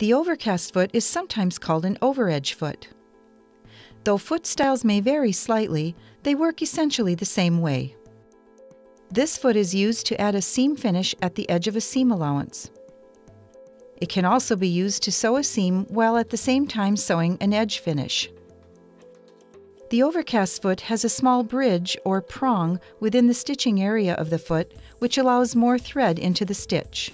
The overcast foot is sometimes called an overedge foot. Though foot styles may vary slightly, they work essentially the same way. This foot is used to add a seam finish at the edge of a seam allowance. It can also be used to sew a seam while at the same time sewing an edge finish. The overcast foot has a small bridge or prong within the stitching area of the foot, which allows more thread into the stitch.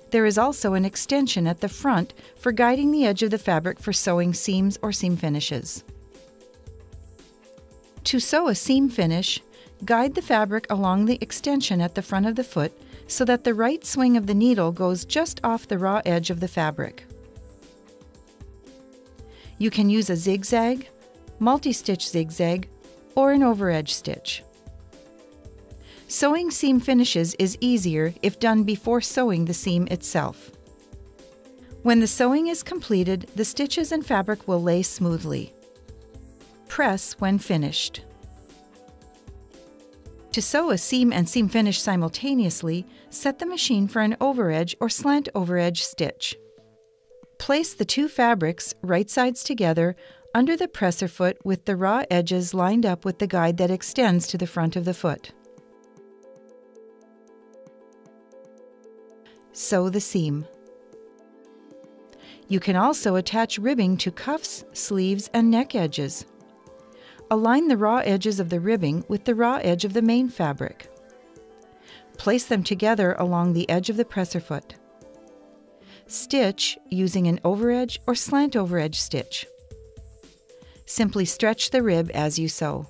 There is also an extension at the front for guiding the edge of the fabric for sewing seams or seam finishes. To sew a seam finish, guide the fabric along the extension at the front of the foot so that the right swing of the needle goes just off the raw edge of the fabric. You can use a zigzag, multi-stitch zigzag, or an overedge stitch. Sewing seam finishes is easier if done before sewing the seam itself. When the sewing is completed, the stitches and fabric will lay smoothly. Press when finished. To sew a seam and seam finish simultaneously, set the machine for an overedge or slant overedge stitch. Place the two fabrics, right sides together, under the presser foot with the raw edges lined up with the guide that extends to the front of the foot. Sew the seam. You can also attach ribbing to cuffs, sleeves, and neck edges. Align the raw edges of the ribbing with the raw edge of the main fabric. Place them together along the edge of the presser foot. Stitch using an overedge or slant overedge stitch. Simply stretch the rib as you sew.